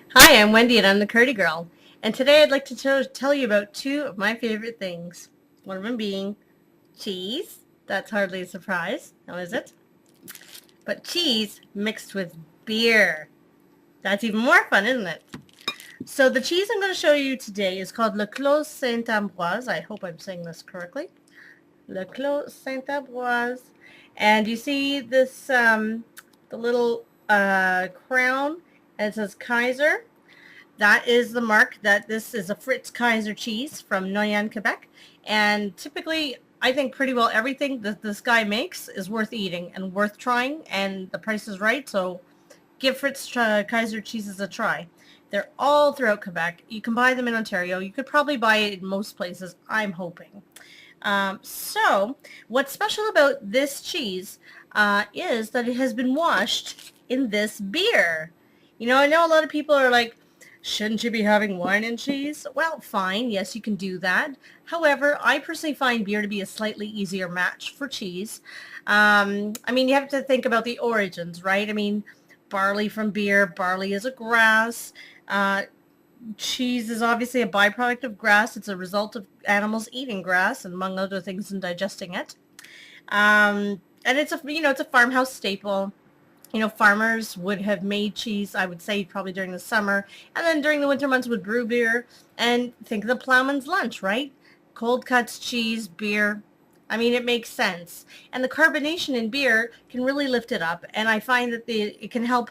Hi, I'm Wendy and I'm the CurdyGirl. And today I'd like to tell you about two of my favorite things. One of them being cheese. That's hardly a surprise, now is it? But cheese mixed with beer. That's even more fun, isn't it? So the cheese I'm going to show you today is called Le Clos St-Ambroise. I hope I'm saying this correctly. Le Clos St-Ambroise. And you see this, the little crown, and it says Kaiser. That is the mark that this is a Fritz Kaiser cheese from Montreal, Quebec. And typically, I think pretty well everything that this guy makes is worth eating and worth trying, and the price is right. So give Fritz Kaiser cheeses a try. They're all throughout Quebec. You can buy them in Ontario. You could probably buy it in most places, I'm hoping. So what's special about this cheese is that it has been washed in this beer. You know, I know a lot of people are like, shouldn't you be having wine and cheese? Well, fine. Yes, you can do that. However, I personally find beer to be a slightly easier match for cheese. I mean, you have to think about the origins, right? I mean, barley from beer. Barley is a grass. Cheese is obviously a byproduct of grass. It's a result of animals eating grass, and among other things, and digesting it. And it's a farmhouse staple. Farmers would have made cheese, I would say, probably during the summer. And then during the winter months would brew beer. And think of the plowman's lunch, right? Cold cuts, cheese, beer. I mean, it makes sense. And the carbonation in beer can really lift it up. And I find that it can help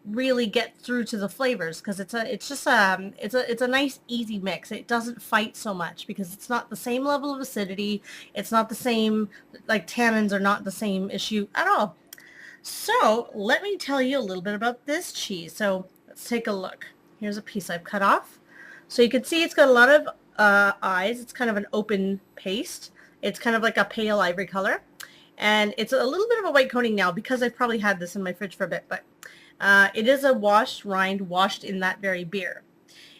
really get through to the flavors because it's a nice easy mix. It doesn't fight so much because it's not the same level of acidity. It's not the same, like tannins are not the same issue at all. So let me tell you a little bit about this cheese. So let's take a look. Here's a piece I've cut off. So you can see it's got a lot of eyes. It's kind of an open paste. It's kind of like a pale ivory color. And it's a little bit of a white coating now because I've probably had this in my fridge for a bit. But it is a washed rind washed in that very beer.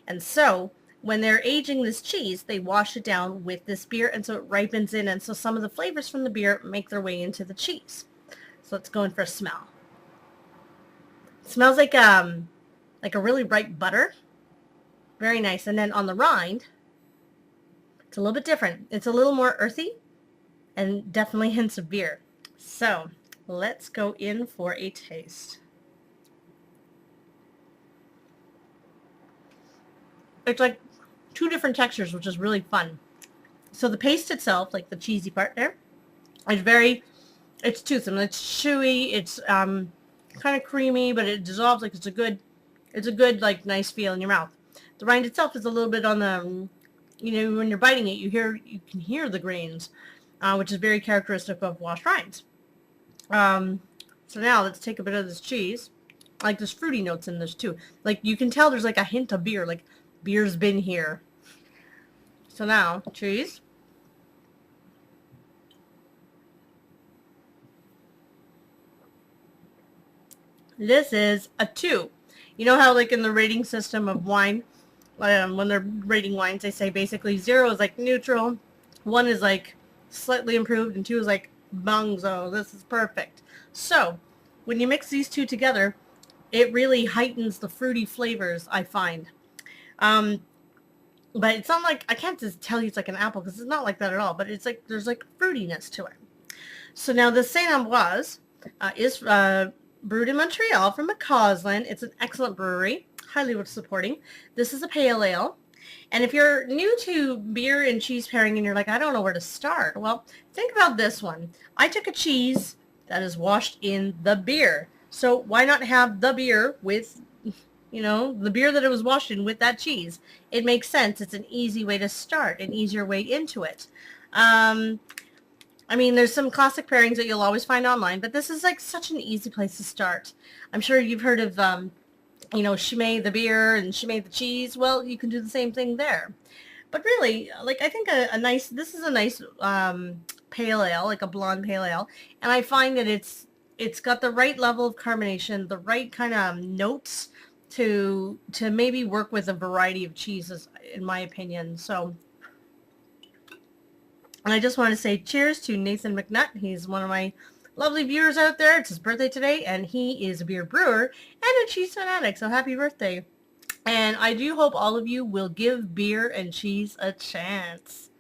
And so when they're aging this cheese, they wash it down with this beer. And so it ripens in. And so some of the flavors from the beer make their way into the cheese. So let's go in for a smell. It smells like a really ripe butter. Very nice. And then on the rind, it's a little bit different. It's a little more earthy and definitely hints of beer. So let's go in for a taste. It's like two different textures, which is really fun. So the paste itself, like the cheesy part there, is it's toothsome. It's chewy. It's kind of creamy, but it dissolves like it's a good like nice feel in your mouth. The rind itself is a little bit on the, when you're biting it, you can hear the grains, which is very characteristic of washed rinds. So now let's take a bit of this cheese. Like there's fruity notes in this too. Like you can tell there's like a hint of beer. Like beer's been here. So now cheese. This is a 2. You know how like in the rating system of wine, when they're rating wines, they say basically 0 is like neutral, 1 is like slightly improved, and 2 is like bunzo. This is perfect. So when you mix these two together, it really heightens the fruity flavors, I find. But it's not like, I can't just tell you it's like an apple because it's not like that at all, but it's like there's like fruitiness to it. So now the St-Ambroise is brewed in Montreal from McAuslan. It's an excellent brewery, highly worth supporting. This is a pale ale. And if you're new to beer and cheese pairing and you're like, I don't know where to start, well, think about this one. I took a cheese that is washed in the beer. So why not have the beer with, the beer that it was washed in with that cheese? It makes sense. It's an easy way to start, an easier way into it. I mean, there's some classic pairings that you'll always find online, but this is like such an easy place to start. I'm sure you've heard of, Chimay the beer and Chimay the cheese. Well, you can do the same thing there. But really, like I think this is a nice pale ale, like a blonde pale ale, and I find that it's got the right level of carbonation, the right kind of notes to maybe work with a variety of cheeses, in my opinion. So. And I just want to say cheers to Nathan McNutt. He's one of my lovely viewers out there. It's his birthday today, and he is a beer brewer and a cheese fanatic. So happy birthday. And I do hope all of you will give beer and cheese a chance.